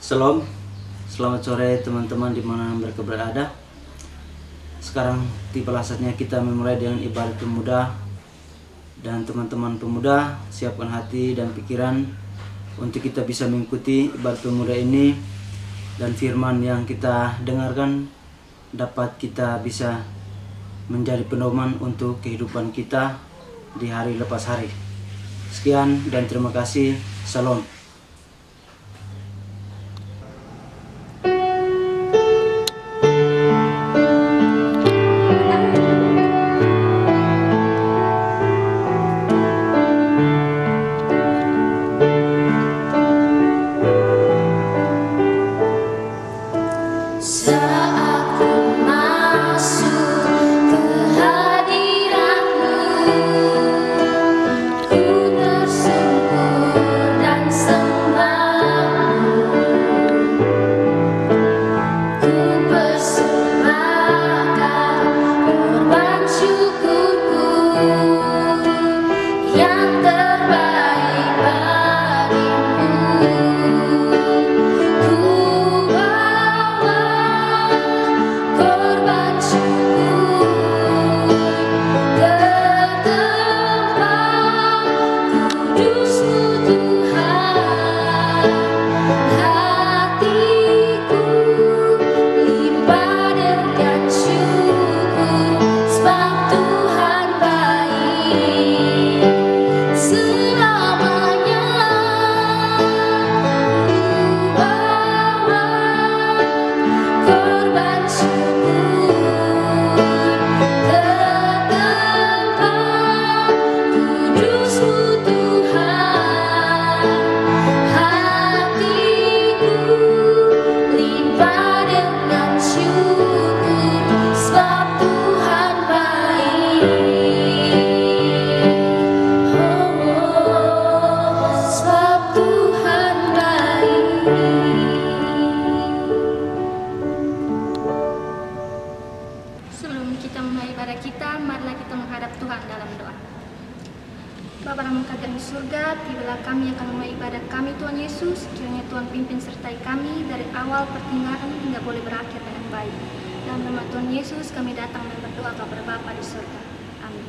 Shalom, selamat sore teman-teman dimana mereka berada. Sekarang tibalah saatnya kita memulai dengan ibadat pemuda. Dan teman-teman pemuda, siapkan hati dan pikiran untuk kita bisa mengikuti ibadat pemuda ini. Dan firman yang kita dengarkan dapat kita bisa menjadi pedoman untuk kehidupan kita di hari lepas hari. Sekian dan terima kasih. Shalom. Sebelum kita memulai ibadah kita, marilah kita menghadap Tuhan dalam doa. Bapa yang kekal di surga, tibalah kami akan memulai ibadah kami Tuhan Yesus. Kiranya Tuhan pimpin sertai kami dari awal pertinggalan hingga boleh berakhir dengan baik. Dalam nama Tuhan Yesus kami datang dan berdoa kepada Bapa di surga. Amin.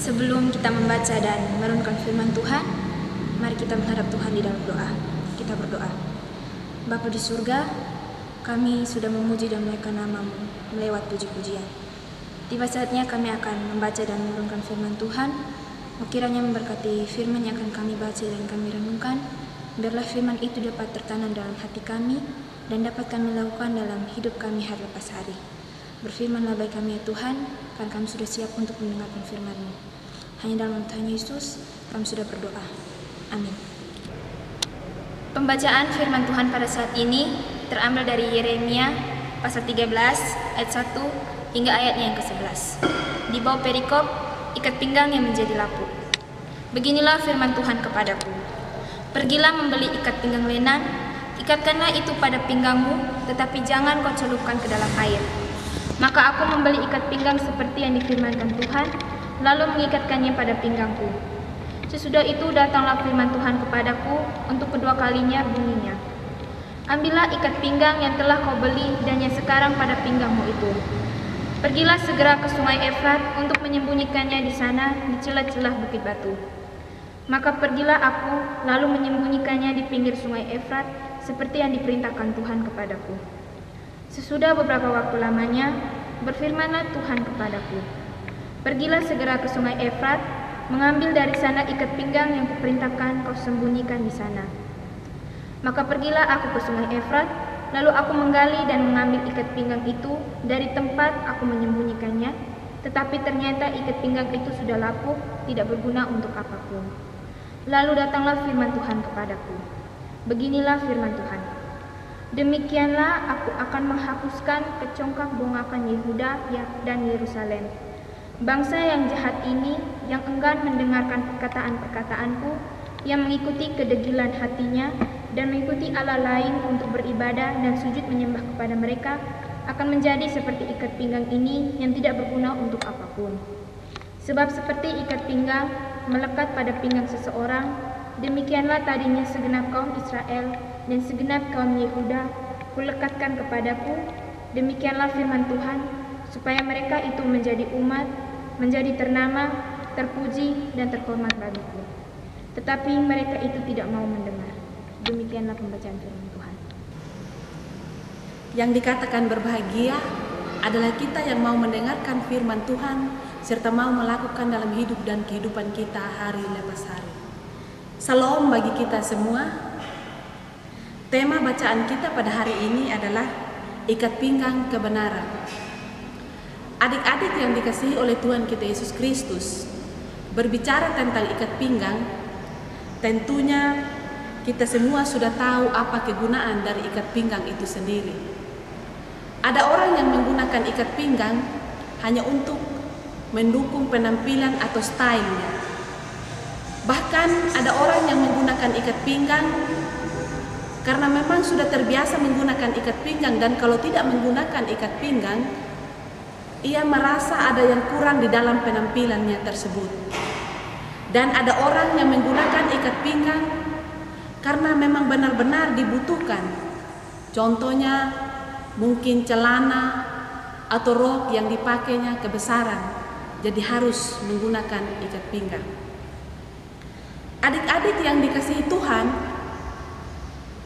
Sebelum kita membaca dan merenungkan firman Tuhan, mari kita menghadap Tuhan di dalam doa. Kita berdoa. Bapa di surga, kami sudah memuji dan memuliakan nama-Mu melewat puji-pujian. Tiba saatnya kami akan membaca dan merenungkan firman Tuhan. Kiranya memberkati firman yang akan kami baca dan kami renungkan. Biarlah firman itu dapat tertanam dalam hati kami dan dapat kami lakukan dalam hidup kami hari lepas hari. Berfirmanlah baik kami ya Tuhan, kan kami sudah siap untuk mendengarkan firman-Mu. Hanya dalam nama Tuhan Yesus kami sudah berdoa. Amin. Pembacaan firman Tuhan pada saat ini terambil dari Yeremia pasal 13 ayat 1 hingga ayatnya yang ke-11. Di bawah perikop, ikat pinggang yang menjadi lapuk. Beginilah firman Tuhan kepadaku. Pergilah membeli ikat pinggang lenan, ikatkanlah itu pada pinggangmu, tetapi jangan kau celupkan ke dalam air. Maka aku membeli ikat pinggang seperti yang difirmankan Tuhan, lalu mengikatkannya pada pinggangku. Sesudah itu datanglah firman Tuhan kepadaku untuk kedua kalinya bunyinya. Ambillah ikat pinggang yang telah kau beli dan yang sekarang pada pinggangmu itu. Pergilah segera ke sungai Efrat untuk menyembunyikannya di sana di celah-celah bukit batu. Maka pergilah aku lalu menyembunyikannya di pinggir sungai Efrat seperti yang diperintahkan Tuhan kepadaku. Sesudah beberapa waktu lamanya, berfirmanlah Tuhan kepadaku. Pergilah segera ke sungai Efrat, mengambil dari sana ikat pinggang yang kuperintahkan kau sembunyikan di sana. Maka pergilah aku ke sungai Efrat, lalu aku menggali dan mengambil ikat pinggang itu dari tempat aku menyembunyikannya, tetapi ternyata ikat pinggang itu sudah lapuk, tidak berguna untuk apapun. Lalu datanglah firman Tuhan kepadaku. Beginilah firman Tuhan. Demikianlah aku akan menghapuskan kecongkak bongakan Yehuda dan Yerusalem. Bangsa yang jahat ini, yang enggan mendengarkan perkataan-perkataanku, yang mengikuti kedegilan hatinya dan mengikuti Allah lain untuk beribadah dan sujud menyembah kepada mereka, akan menjadi seperti ikat pinggang ini yang tidak berguna untuk apapun. Sebab seperti ikat pinggang melekat pada pinggang seseorang, demikianlah tadinya segenap kaum Israel dan segenap kaum Yehuda kulekatkan kepadaku. Demikianlah firman Tuhan, supaya mereka itu menjadi umat, menjadi ternama, terpuji, dan terhormat bagiku. Tetapi mereka itu tidak mau mendengar. Demikianlah pembacaan firman Tuhan. Yang dikatakan berbahagia adalah kita yang mau mendengarkan firman Tuhan serta mau melakukan dalam hidup dan kehidupan kita hari lepas hari. Salam bagi kita semua. Tema bacaan kita pada hari ini adalah ikat pinggang kebenaran. Adik-adik yang dikasihi oleh Tuhan kita Yesus Kristus, berbicara tentang ikat pinggang, tentunya kita semua sudah tahu apa kegunaan dari ikat pinggang itu sendiri. Ada orang yang menggunakan ikat pinggang hanya untuk mendukung penampilan atau stylenya. Bahkan ada orang yang menggunakan ikat pinggang karena memang sudah terbiasa menggunakan ikat pinggang, dan kalau tidak menggunakan ikat pinggang, ia merasa ada yang kurang di dalam penampilannya tersebut. Dan ada orang yang menggunakan ikat pinggang karena memang benar-benar dibutuhkan. Contohnya mungkin celana atau rok yang dipakainya kebesaran, jadi harus menggunakan ikat pinggang. Adik-adik yang dikasihi Tuhan,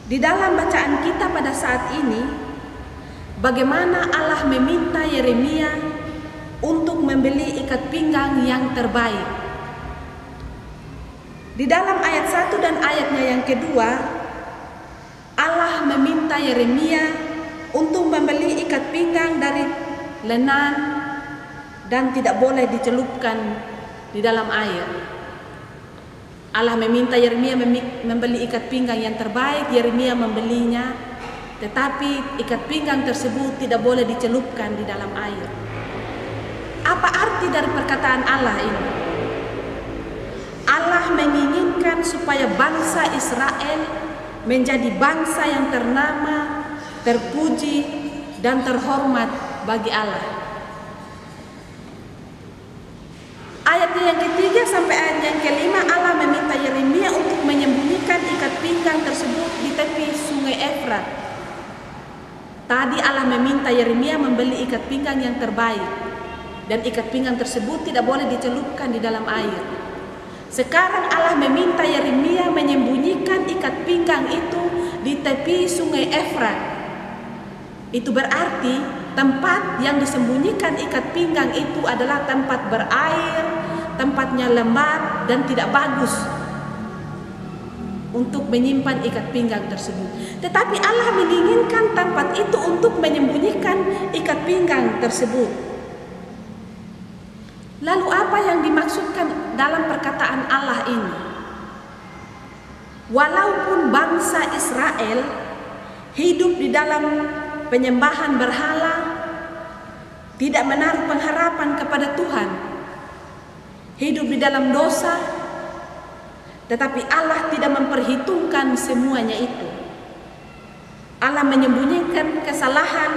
di dalam bacaan kita pada saat ini, bagaimana Allah meminta Yeremia untuk membeli ikat pinggang yang terbaik. Di dalam ayat 1 dan ayatnya yang kedua, Allah meminta Yeremia untuk membeli ikat pinggang dari lenan dan tidak boleh dicelupkan di dalam air. Allah meminta Yeremia membeli ikat pinggang yang terbaik. Yeremia membelinya, tetapi ikat pinggang tersebut tidak boleh dicelupkan di dalam air. Apa arti dari perkataan Allah ini? Allah menginginkan supaya bangsa Israel menjadi bangsa yang ternama, terpuji, dan terhormat bagi Allah. Ayatnya yang ketiga sampai ayat yang kelima, Allah meminta Yeremia untuk menyembunyikan ikat pinggang tersebut di tepi sungai Efrat. Tadi Allah meminta Yeremia membeli ikat pinggang yang terbaik, dan ikat pinggang tersebut tidak boleh dicelupkan di dalam air. Sekarang Allah meminta Yeremia menyembunyikan ikat pinggang itu di tepi sungai Efrat. Itu berarti tempat yang disembunyikan ikat pinggang itu adalah tempat berair, tempatnya lembat dan tidak bagus untuk menyimpan ikat pinggang tersebut. Tetapi Allah menginginkan tempat itu untuk menyembunyikan ikat pinggang tersebut. Lalu apa yang dimaksudkan dalam perkataan Allah ini? Walaupun bangsa Israel hidup di dalam penyembahan berhala, tidak menaruh pengharapan kepada Tuhan, hidup di dalam dosa, tetapi Allah tidak memperhitungkan semuanya itu. Allah menyembunyikan kesalahan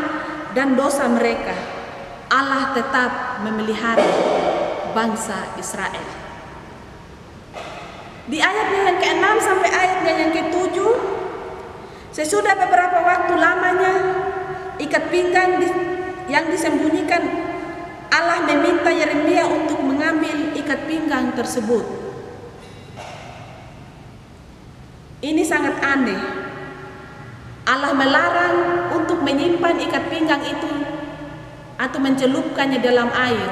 dan dosa mereka. Allah tetap memelihara bangsa Israel. Di ayatnya yang ke-6 sampai ayatnya yang ke-7, sesudah beberapa waktu lamanya ikat pinggang yang disembunyikan, Allah meminta Yeremia untuk mengambil ikat pinggang tersebut. Ini sangat aneh. Allah melarang untuk menyimpan ikat pinggang itu atau mencelupkannya dalam air.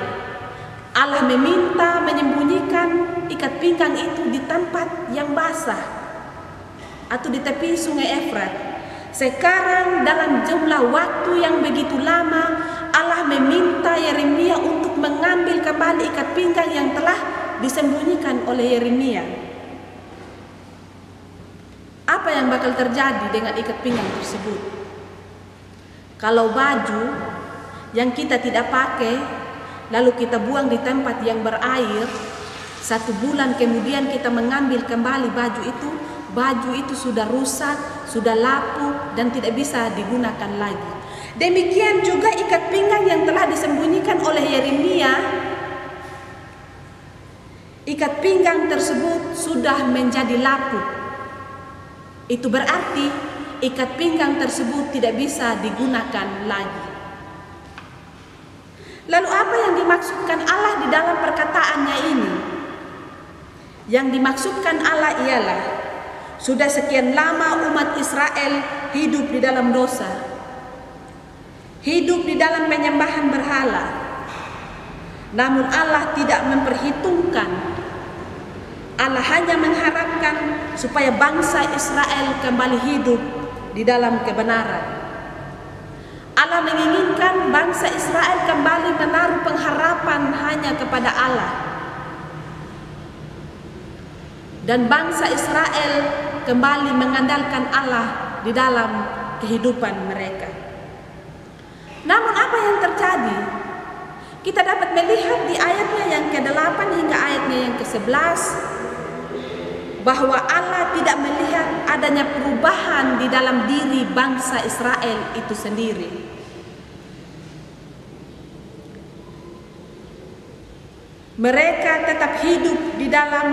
Allah meminta menyembunyikan ikat pinggang itu di tempat yang basah atau di tepi sungai Efrat. Sekarang dalam jumlah waktu yang begitu lama, Allah meminta Yeremia untuk mengambil kembali ikat pinggang yang telah disembunyikan oleh Yeremia. Apa yang bakal terjadi dengan ikat pinggang tersebut? Kalau baju yang kita tidak pakai lalu kita buang di tempat yang berair, 1 bulan kemudian kita mengambil kembali baju itu sudah rusak, sudah lapuk dan tidak bisa digunakan lagi. Demikian juga ikat pinggang yang telah disembunyikan oleh Yeremia, ikat pinggang tersebut sudah menjadi lapuk. Itu berarti ikat pinggang tersebut tidak bisa digunakan lagi. Lalu apa yang dimaksudkan Allah di dalam perkataannya ini? Yang dimaksudkan Allah ialah sudah sekian lama umat Israel hidup di dalam dosa, hidup di dalam penyembahan berhala. Namun Allah tidak memperhitungkan. Allah hanya mengharapkan supaya bangsa Israel kembali hidup di dalam kebenaran. Allah menginginkan bangsa Israel kembali menaruh pengharapan hanya kepada Allah. Dan bangsa Israel kembali mengandalkan Allah di dalam kehidupan mereka. Namun apa yang terjadi? Kita dapat melihat di ayatnya yang ke-8 hingga ayatnya yang ke-11 bahwa Allah tidak melihat adanya perubahan di dalam diri bangsa Israel itu sendiri. Mereka tetap hidup di dalam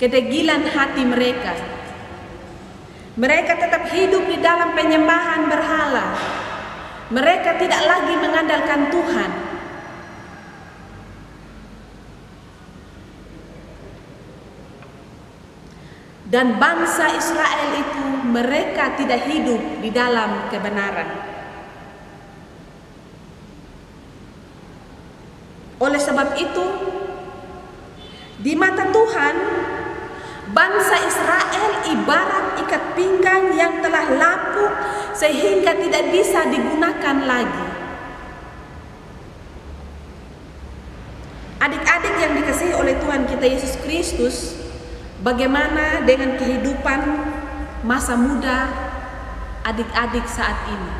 kedegilan hati mereka. Mereka tetap hidup di dalam penyembahan berhala. Mereka tidak lagi mengandalkan Tuhan. Dan bangsa Israel itu mereka tidak hidup di dalam kebenaran. Oleh sebab itu, di mata Tuhan, bangsa Israel ibarat ikat pinggang yang telah lapuk sehingga tidak bisa digunakan lagi. Adik-adik yang dikasihi oleh Tuhan kita Yesus Kristus, bagaimana dengan kehidupan masa muda adik-adik saat ini?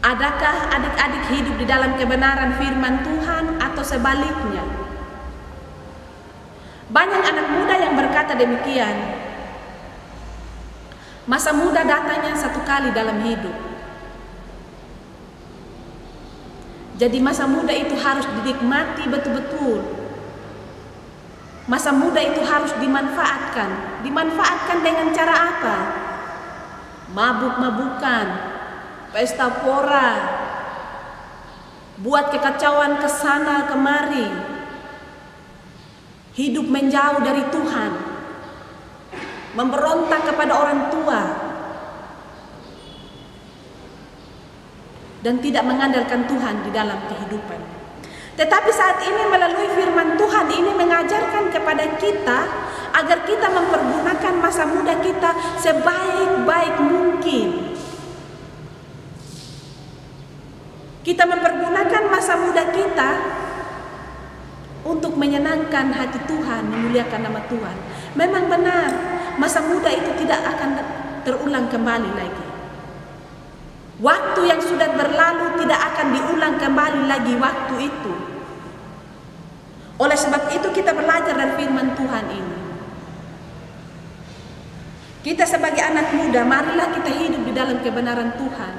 Adakah adik-adik hidup di dalam kebenaran firman Tuhan atau sebaliknya? Banyak anak muda yang berkata demikian. Masa muda datangnya 1 kali dalam hidup. Jadi masa muda itu harus dinikmati betul-betul. Masa muda itu harus dimanfaatkan. Dimanfaatkan dengan cara apa? Mabuk-mabukan, pesta pora, buat kekacauan ke sana kemari, hidup menjauh dari Tuhan, memberontak kepada orang tua, dan tidak mengandalkan Tuhan di dalam kehidupan. Tetapi saat ini melalui firman Tuhan ini mengajarkan kepada kita agar kita mempergunakan masa muda kita sebaik-baik mungkin. Kita mempergunakan masa muda kita untuk menyenangkan hati Tuhan, memuliakan nama Tuhan. Memang benar, masa muda itu tidak akan terulang kembali lagi. Waktu yang sudah berlalu tidak akan diulang kembali lagi waktu itu. Oleh sebab itu kita belajar dari firman Tuhan ini. Kita sebagai anak muda, marilah kita hidup di dalam kebenaran Tuhan.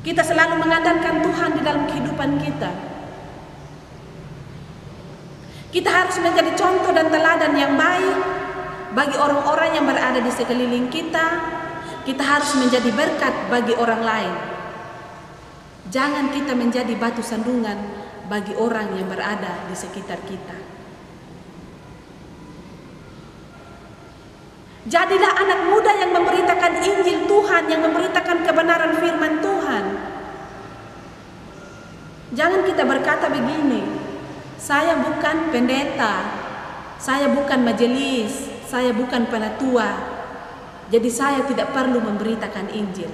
Kita selalu mengandalkan Tuhan di dalam kehidupan kita. Kita harus menjadi contoh dan teladan yang baik bagi orang-orang yang berada di sekeliling kita. Kita harus menjadi berkat bagi orang lain. Jangan kita menjadi batu sandungan bagi orang yang berada di sekitar kita. Jadilah anak muda yang memberitakan Injil Tuhan, yang memberitakan kebenaran firman Tuhan. Jangan kita berkata begini, saya bukan pendeta, saya bukan majelis, saya bukan penatua, jadi saya tidak perlu memberitakan Injil.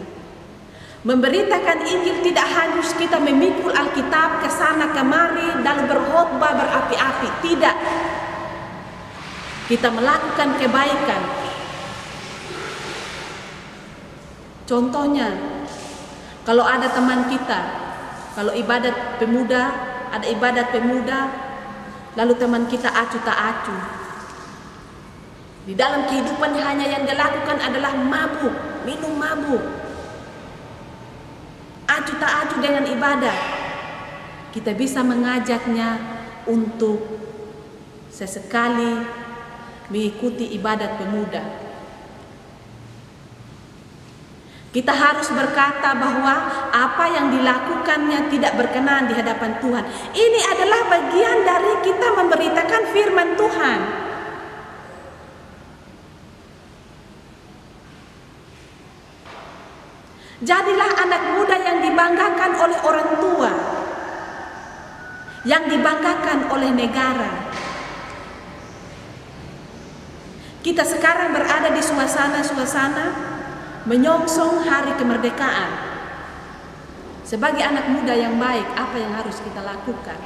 Memberitakan Injil tidak harus kita memikul Alkitab ke sana kemari lalu berkhotbah berapi-api, tidak. Kita melakukan kebaikan. Contohnya, kalau ada teman kita, kalau ibadat pemuda, ada ibadat pemuda, lalu teman kita acu tak acu. Di dalam kehidupan hanya yang dilakukan adalah mabuk, minum mabuk. Acu tak acu dengan ibadah. Kita bisa mengajaknya untuk sesekali mengikuti ibadat pemuda. Kita harus berkata bahwa apa yang dilakukannya tidak berkenan di hadapan Tuhan. Ini adalah bagian dari kita memberitakan firman Tuhan. Jadilah anak muda yang dibanggakan oleh orang tua, yang dibanggakan oleh negara. Kita sekarang berada di suasana-suasana menyongsong hari kemerdekaan. Sebagai anak muda yang baik, apa yang harus kita lakukan?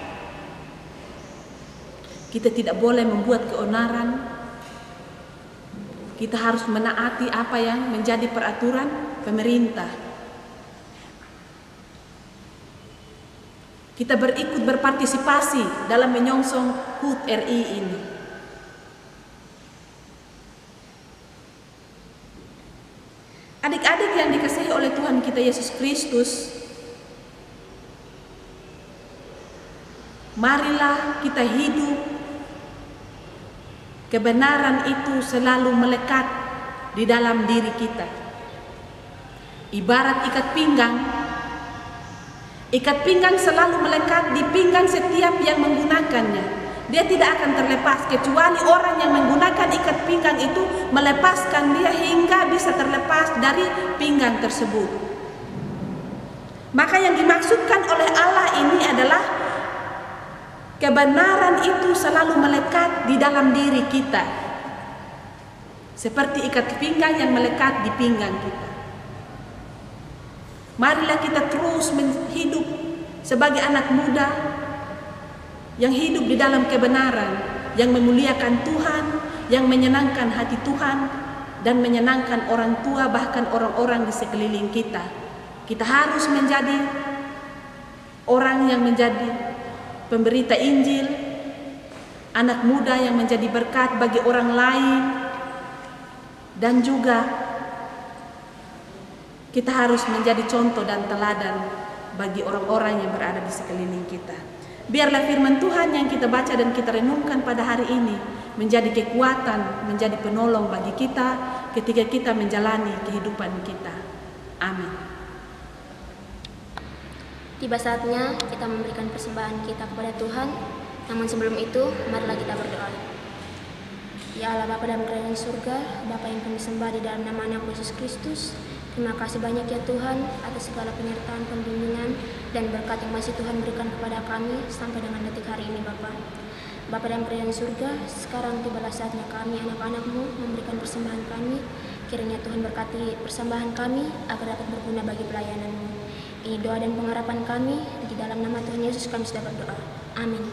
Kita tidak boleh membuat keonaran. Kita harus menaati apa yang menjadi peraturan pemerintah. Kita berpartisipasi dalam menyongsong HUT RI ini. Adik-adik yang dikasihi oleh Tuhan kita Yesus Kristus, marilah kita hidup kebenaran itu selalu melekat di dalam diri kita. Ibarat ikat pinggang selalu melekat di pinggang setiap yang menggunakannya. Dia tidak akan terlepas kecuali orang yang menggunakan ikat pinggang itu melepaskan dia hingga bisa terlepas dari pinggang tersebut. Maka yang dimaksudkan oleh Allah ini adalah kebenaran itu selalu melekat di dalam diri kita. Seperti ikat pinggang yang melekat di pinggang kita. Marilah kita terus hidup sebagai anak muda yang hidup di dalam kebenaran, yang memuliakan Tuhan, yang menyenangkan hati Tuhan, dan menyenangkan orang tua, bahkan orang-orang di sekeliling kita. Kita harus menjadi orang yang menjadi pemberita Injil, anak muda yang menjadi berkat bagi orang lain, dan juga kita harus menjadi contoh dan teladan bagi orang-orang yang berada di sekeliling kita. Biarlah firman Tuhan yang kita baca dan kita renungkan pada hari ini menjadi kekuatan, menjadi penolong bagi kita ketika kita menjalani kehidupan kita. Amin. Tiba saatnya kita memberikan persembahan kita kepada Tuhan. Namun sebelum itu, marilah kita berdoa. Ya Allah Bapa dalam kerajaan surga, Bapa yang kami sembah di dalam nama Anak Yesus Kristus, terima kasih banyak ya Tuhan atas segala penyertaan, pembimbingan, dan berkat yang masih Tuhan berikan kepada kami sampai dengan detik hari ini Bapa. Bapa dalam kerajaan surga, sekarang tibalah saatnya kami anak-anak-Mu memberikan persembahan kami. Kiranya Tuhan berkati persembahan kami agar dapat berguna bagi pelayanan-Mu. doa dan pengharapan kami. Di dalam nama Tuhan Yesus kami sudah berdoa. Amin.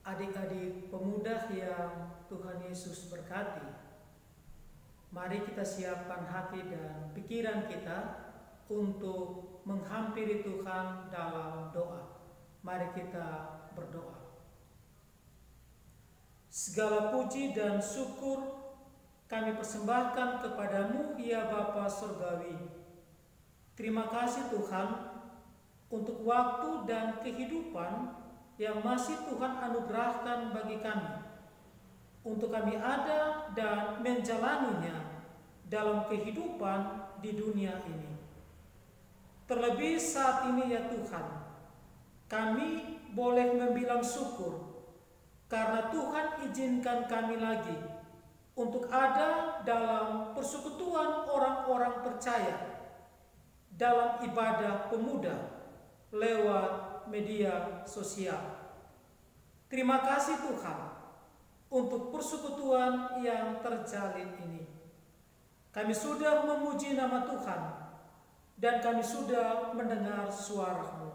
Adik-adik pemuda yang Tuhan Yesus berkati, mari kita siapkan hati dan pikiran kita untuk menghampiri Tuhan dalam doa. Mari kita berdoa. Segala puji dan syukur kami persembahkan kepadamu, ya Bapa Surgawi. Terima kasih Tuhan untuk waktu dan kehidupan yang masih Tuhan anugerahkan bagi kami, untuk kami ada dan menjalaninya dalam kehidupan di dunia ini. Terlebih saat ini ya Tuhan, kami boleh membilang syukur karena Tuhan izinkan kami lagi untuk ada dalam persekutuan orang-orang percaya dalam ibadah pemuda lewat media sosial. Terima kasih Tuhan untuk persekutuan yang terjalin ini. Kami sudah memuji nama Tuhan dan kami sudah mendengar suara-Mu.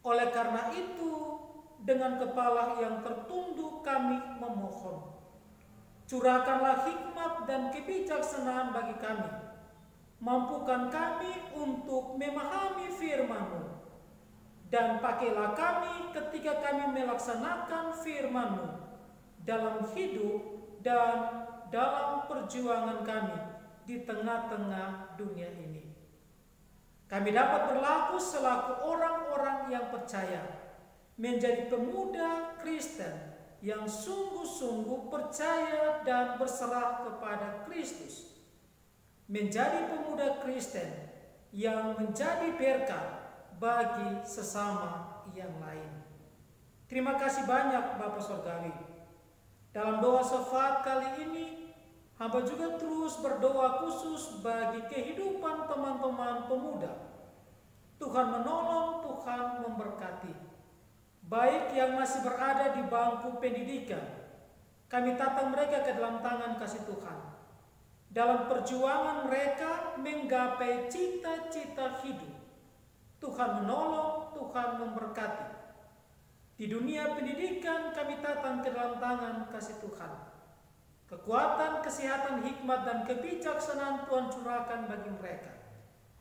Oleh karena itu, dengan kepala yang tertunduk kami memohon, curahkanlah hikmat dan kebijaksanaan bagi kami. Mampukan kami untuk memahami firman-Mu. Dan pakailah kami ketika kami melaksanakan firman-Mu dalam hidup dan dalam perjuangan kami di tengah-tengah dunia ini. Kami dapat berlaku selaku orang-orang yang percaya, menjadi pemuda Kristen yang sungguh-sungguh percaya dan berserah kepada Kristus. Menjadi pemuda Kristen yang menjadi berkat bagi sesama yang lain. Terima kasih banyak Bapa Surgawi. Dalam doa syafaat kali ini, hamba juga terus berdoa khusus bagi kehidupan teman-teman pemuda. Tuhan menolong, Tuhan memberkati. Baik yang masih berada di bangku pendidikan, kami tatang mereka ke dalam tangan kasih Tuhan. Dalam perjuangan mereka menggapai cita-cita hidup, Tuhan menolong, Tuhan memberkati. Di dunia pendidikan kami tatang ke dalam tangan kasih Tuhan. Kekuatan, kesehatan, hikmat, dan kebijaksanaan Tuhan curahkan bagi mereka,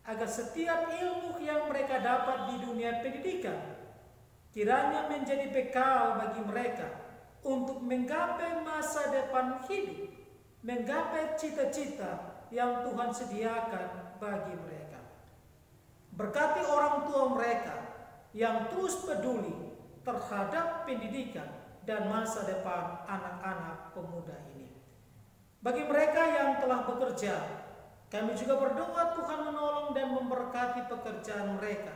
agar setiap ilmu yang mereka dapat di dunia pendidikan kiranya menjadi bekal bagi mereka untuk menggapai masa depan hidup, menggapai cita-cita yang Tuhan sediakan bagi mereka. Berkati orang tua mereka yang terus peduli terhadap pendidikan dan masa depan anak-anak pemuda ini. Bagi mereka yang telah bekerja, kami juga berdoa Tuhan menolong dan memberkati pekerjaan mereka.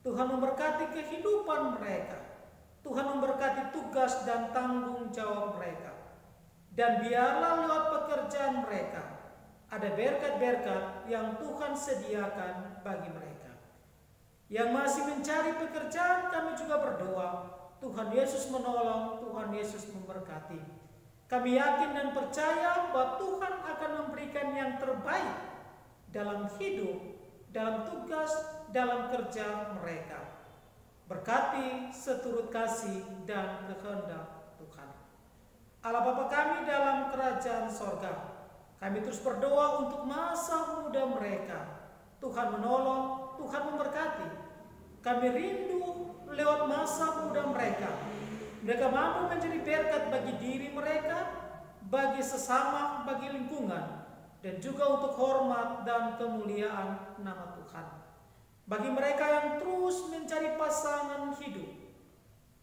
Tuhan memberkati kehidupan mereka. Tuhan memberkati tugas dan tanggung jawab mereka. Dan biarlah lewat pekerjaan mereka ada berkat-berkat yang Tuhan sediakan bagi mereka. Yang masih mencari pekerjaan, kami juga berdoa Tuhan Yesus menolong, Tuhan Yesus memberkati. Kami yakin dan percaya bahwa Tuhan akan memberikan yang terbaik dalam hidup, dalam tugas, dalam kerja mereka. Berkati seturut kasih dan kehendak Tuhan. Allah Bapa kami dalam kerajaan sorga, kami terus berdoa untuk masa muda mereka, Tuhan menolong, Tuhan memberkati. Kami rindu lewat masa muda mereka. Mereka mampu menjadi berkat bagi diri mereka, bagi sesama, bagi lingkungan, dan juga untuk hormat dan kemuliaan nama Tuhan. Bagi mereka yang terus mencari pasangan hidup,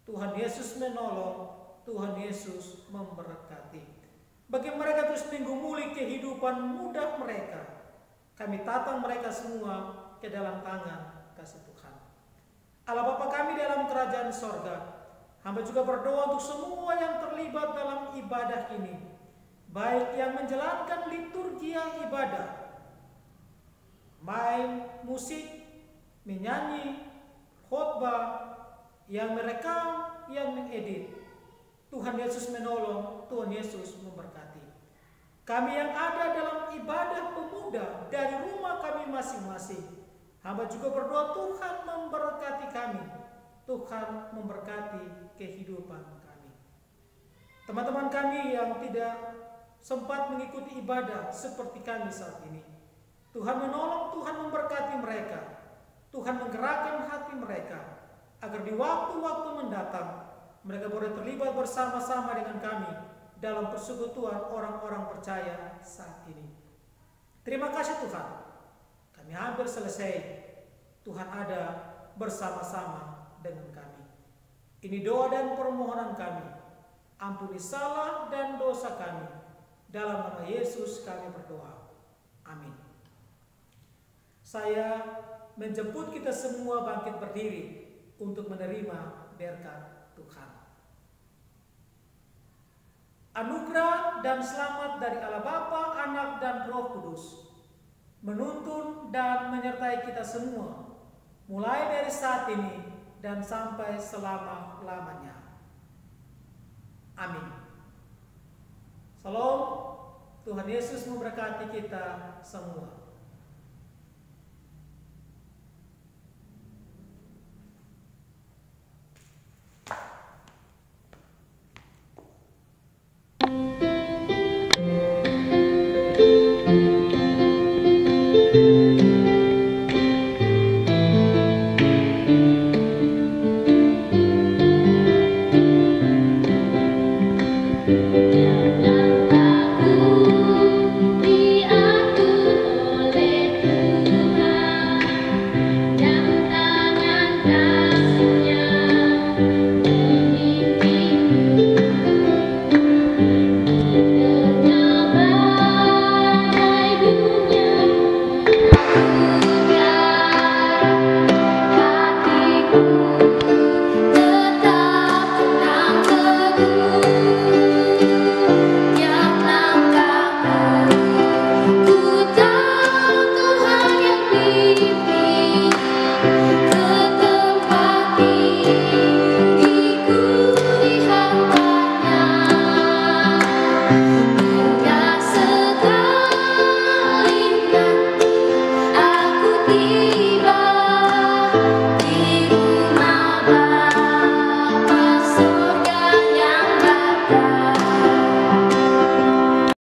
Tuhan Yesus menolong, Tuhan Yesus memberkati. Bagi mereka terus menggumuli kehidupan muda mereka, kami tatang mereka semua ke dalam tangan kasih Tuhan. Allah Bapa kami dalam kerajaan sorga, hamba juga berdoa untuk semua yang terlibat dalam ibadah ini, baik yang menjalankan liturgi ibadah, main musik, menyanyi, khotbah, yang merekam, yang mengedit. Tuhan Yesus menolong, Tuhan Yesus memberkati. Kami yang ada dalam ibadah pemuda dari rumah kami masing-masing, hamba juga berdoa Tuhan memberkati kami, Tuhan memberkati kehidupan kami. Teman-teman kami yang tidak sempat mengikuti ibadah seperti kami saat ini, Tuhan menolong, Tuhan memberkati mereka, Tuhan menggerakkan hati mereka, agar di waktu-waktu mendatang mereka boleh terlibat bersama-sama dengan kami dalam persekutuan orang-orang percaya saat ini. Terima kasih Tuhan, kami hampir selesai. Tuhan ada bersama-sama dengan kami. Ini doa dan permohonan kami. Ampuni salah dan dosa kami. Dalam nama Yesus kami berdoa. Amin. Saya menjemput kita semua bangkit berdiri untuk menerima berkat Tuhan. Anugerah dan selamat dari Allah Bapa, Anak, dan Roh Kudus menuntun dan menyertai kita semua, mulai dari saat ini dan sampai selama-lamanya. Amin. Salam, Tuhan Yesus memberkati kita semua.